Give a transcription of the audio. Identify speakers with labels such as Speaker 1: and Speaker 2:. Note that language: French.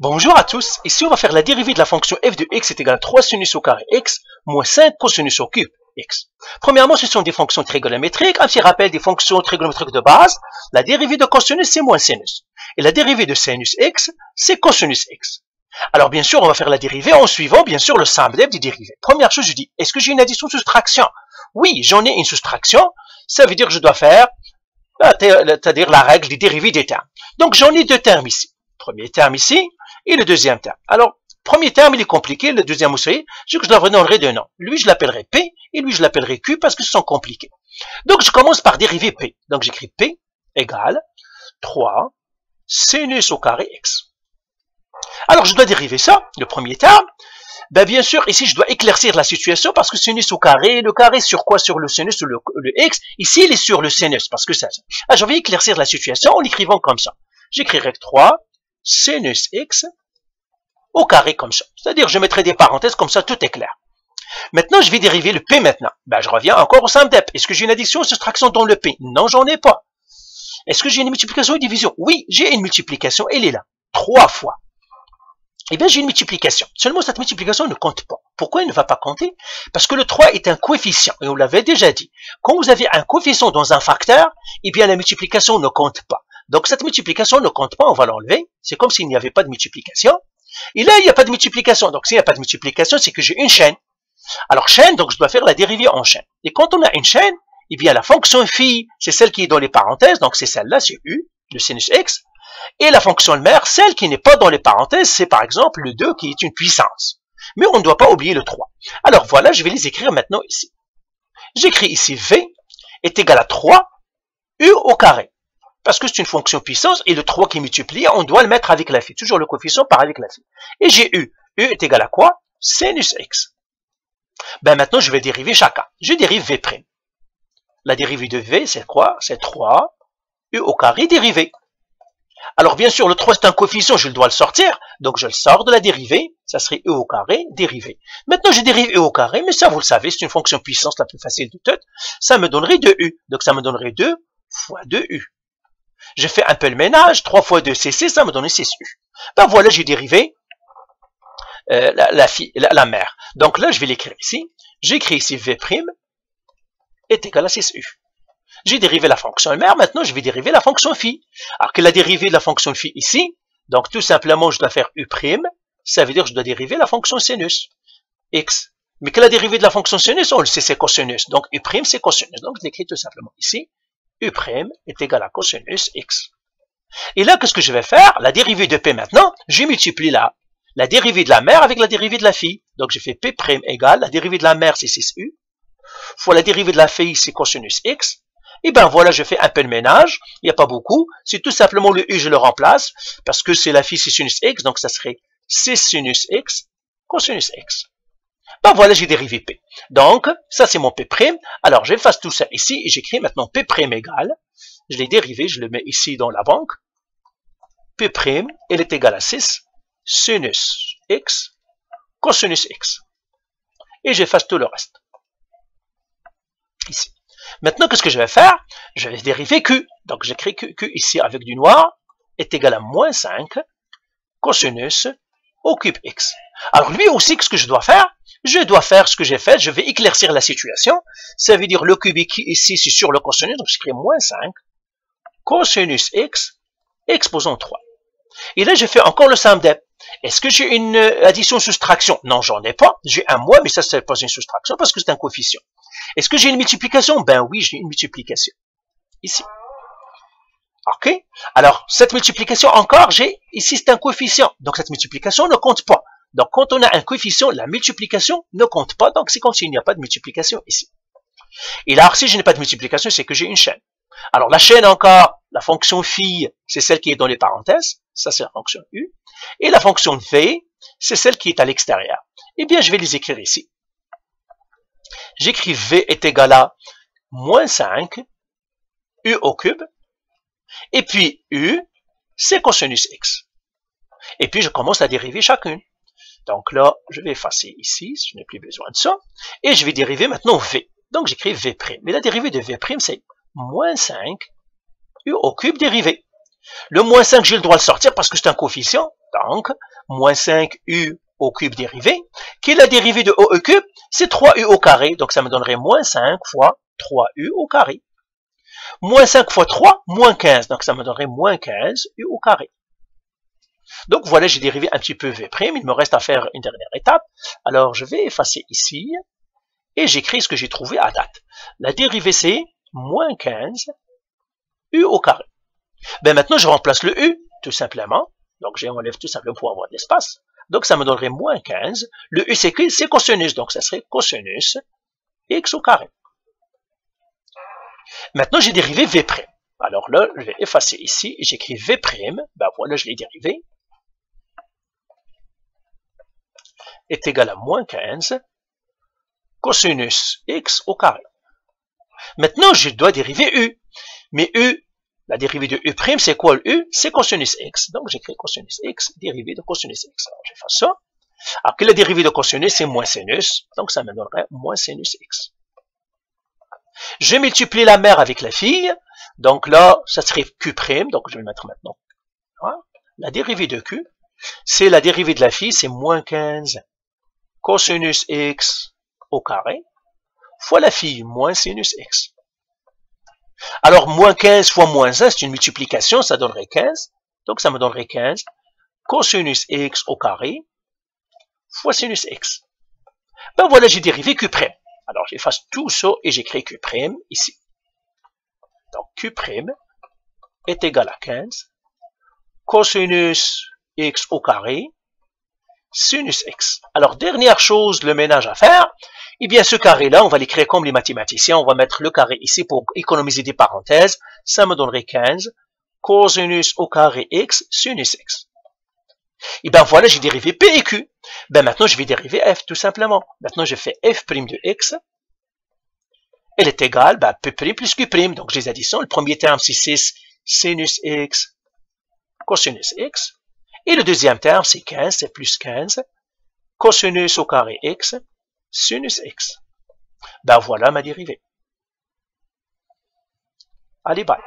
Speaker 1: Bonjour à tous, ici on va faire la dérivée de la fonction f de x est égale à 3 sinus au carré x moins 5 cosinus au cube x. Premièrement, ce sont des fonctions trigonométriques. Un petit rappel des fonctions trigonométriques de base. La dérivée de cosinus, c'est moins sinus. Et la dérivée de sinus x, c'est cosinus x. Alors bien sûr, on va faire la dérivée en suivant bien sûr le symbole des dérivées. Première chose, je dis, est-ce que j'ai une addition-soustraction? Oui, j'en ai une soustraction. Ça veut dire que je dois faire, c'est-à-dire la règle des dérivées des termes. Donc j'en ai deux termes ici. Premier terme ici, et le deuxième terme. Alors, premier terme, il est compliqué, le deuxième aussi, je leur redonnerai deux noms. Lui, je l'appellerai P, et lui, je l'appellerai Q, parce que ce sont compliqués. Donc, je commence par dériver P. Donc, j'écris P égale 3 sinus au carré X. Alors, je dois dériver ça, le premier terme. Ben, bien sûr, ici, je dois éclaircir la situation, parce que sinus au carré, le carré sur quoi? Sur le sinus ou le X. Ici, il est sur le sinus, parce que ça. Alors, je vais éclaircir la situation en l'écrivant comme ça. J'écrirai 3 sinus x au carré comme ça. C'est-à-dire, je mettrai des parenthèses comme ça, tout est clair. Maintenant, je vais dériver le P maintenant. Ben, je reviens encore au symbole d'EP. Est-ce que j'ai une addition ou soustraction dans le P? Non, j'en ai pas. Est-ce que j'ai une multiplication ou division? Oui, j'ai une multiplication, elle est là. 3 fois. Eh bien, j'ai une multiplication. Seulement, cette multiplication ne compte pas. Pourquoi elle ne va pas compter? Parce que le 3 est un coefficient. Et on l'avait déjà dit. Quand vous avez un coefficient dans un facteur, eh bien, la multiplication ne compte pas. Donc, cette multiplication ne compte pas, on va l'enlever. C'est comme s'il n'y avait pas de multiplication. Et là, il n'y a pas de multiplication. Donc, s'il n'y a pas de multiplication, c'est que j'ai une chaîne. Alors, chaîne, donc je dois faire la dérivée en chaîne. Et quand on a une chaîne, eh bien, la fonction phi, c'est celle qui est dans les parenthèses. Donc, c'est celle-là, c'est U, le sinus x. Et la fonction mère, celle qui n'est pas dans les parenthèses, c'est par exemple le 2 qui est une puissance. Mais on ne doit pas oublier le 3. Alors, voilà, je vais les écrire maintenant ici. J'écris ici V est égal à 3 U au carré. Parce que c'est une fonction puissance, et le 3 qui multiplie, on doit le mettre avec la phi. Toujours le coefficient par avec la phi. Et j'ai U. U est égal à quoi? Sinus x. Ben maintenant, je vais dériver chacun. Je dérive V'. La dérivée de V, c'est quoi? C'est 3 U au carré dérivé. Alors bien sûr, le 3 c'est un coefficient, je dois le sortir. Donc je le sors de la dérivée. Ça serait U au carré dérivé. Maintenant, je dérive U au carré, mais ça, vous le savez, c'est une fonction puissance la plus facile de toutes. Ça me donnerait 2U. Donc ça me donnerait 2 fois 2U. Je fais un peu le ménage, 3 fois 2, c'est 6, ça me donne 6U. Ben voilà, j'ai dérivé la mère. Donc là, je vais l'écrire ici. J'écris ici V' est égal à 6U. J'ai dérivé la fonction mère, maintenant je vais dériver la fonction phi. Alors que la dérivée de la fonction phi ici, donc tout simplement, je dois faire U', ça veut dire que je dois dériver la fonction sinus x. Mais que la dérivée de la fonction sinus, on le sait, c'est cosinus. Donc U', c'est cosinus. Donc je l'écris tout simplement ici. U' est égal à cosinus x. Et là, qu'est-ce que je vais faire? La dérivée de P maintenant, je multiplie la dérivée de la mère avec la dérivée de la phi. Donc, je fais P' égale, la dérivée de la mère, c'est 6U, fois la dérivée de la phi, c'est cosinus x. Et ben voilà, je fais un peu de ménage, il n'y a pas beaucoup, c'est tout simplement le U, je le remplace, parce que c'est la phi, c'est sinus x, donc ça serait 6 sinus x, cosinus x. Ben voilà, j'ai dérivé P. Donc, ça c'est mon P'. Alors, j'efface tout ça ici et j'écris maintenant P' égale. Je l'ai dérivé, je le mets ici dans la banque. P', elle est égale à 6 sinus x, cosinus x. Et j'efface tout le reste. Ici. Maintenant, qu'est-ce que je vais faire? Je vais dériver Q. Donc, j'écris Q ici avec du noir est égal à moins 5 cosinus au cube x. Alors, lui aussi, qu'est-ce que je dois faire? Je dois faire ce que j'ai fait, je vais éclaircir la situation. Ça veut dire le cube ici, c'est sur le cosinus, donc j'écris moins 5 cosinus x exposant 3. Et là, je fais encore le symbole d'EP. Est-ce que j'ai une addition-soustraction? Non, j'en ai pas. J'ai un moins, mais ça, c'est pas une soustraction parce que c'est un coefficient. Est-ce que j'ai une multiplication? Ben oui, j'ai une multiplication. Ici. OK? Alors, cette multiplication encore, ici, c'est un coefficient. Donc, cette multiplication ne compte pas. Donc, quand on a un coefficient, la multiplication ne compte pas. Donc, c'est comme s'il n'y a pas de multiplication ici. Et là, si je n'ai pas de multiplication, c'est que j'ai une chaîne. Alors, la chaîne encore, la fonction phi, c'est celle qui est dans les parenthèses. Ça, c'est la fonction U. Et la fonction V, c'est celle qui est à l'extérieur. Eh bien, je vais les écrire ici. J'écris V est égal à moins 5 U au cube. Et puis, U, c'est cosinus x. Et puis, je commence à dériver chacune. Donc là, je vais effacer ici, je n'ai plus besoin de ça. Et je vais dériver maintenant V. Donc, j'écris V'. Mais la dérivée de V', c'est moins 5 U au cube dérivé. Le moins 5, j'ai le droit de le sortir parce que c'est un coefficient. Donc, moins 5u au cube dérivé, qui est la dérivée de OE cube, c'est 3u au carré, donc ça me donnerait moins 5 fois 3u au carré. Moins 5 fois 3, moins 15, donc ça me donnerait moins 15u au carré. Donc voilà, j'ai dérivé un petit peu v', il me reste à faire une dernière étape. Alors je vais effacer ici, et j'écris ce que j'ai trouvé à date. La dérivée c'est moins 15 u au carré. Ben maintenant je remplace le u, tout simplement. Donc j'enlève tout simplement pour avoir de l'espace. Donc ça me donnerait moins 15. Le u c'est cosinus, donc ça serait cosinus x au carré. Maintenant j'ai dérivé v'. Alors là, je vais effacer ici, et j'écris v', ben voilà, je l'ai dérivé, est égal à moins 15 cosinus x au carré. Maintenant, je dois dériver u. Mais u, la dérivée de u', c'est quoi le u? C'est cosinus x. Donc, j'écris cosinus x, dérivée de cosinus x. Alors, j'efface ça. Alors que la dérivée de cosinus, c'est moins sinus. Donc, ça me donnerait moins sinus x. Je multiplie la mère avec la fille. Donc là, ça serait q'. Donc, je vais le mettre maintenant. Voilà. La dérivée de q, c'est la dérivée de la fille, c'est moins 15 cosinus x au carré fois la fille, moins sinus x. Alors, moins 15 fois moins 1, c'est une multiplication, ça donnerait 15. Donc, ça me donnerait 15 cosinus x au carré fois sinus x. Ben voilà, j'ai dérivé q'. Alors, j'efface tout ça et j'écris q' ici. Donc, q' est égal à 15 cosinus x au carré sinus x. Alors, dernière chose, le ménage à faire, eh bien, ce carré-là, on va l'écrire comme les mathématiciens, on va mettre le carré ici pour économiser des parenthèses, ça me donnerait 15 cosinus au carré x sinus x. Et bien voilà, j'ai dérivé p et q. Ben maintenant, je vais dériver f, tout simplement. Maintenant, je fais f' de x, elle est égale, ben, p' plus q', donc je les additionne. Le premier terme, c'est 6 sinus x cosinus x. Et le deuxième terme, c'est 15, c'est plus 15, cosinus au carré x, sinus x. Ben voilà ma dérivée. Allez, bye.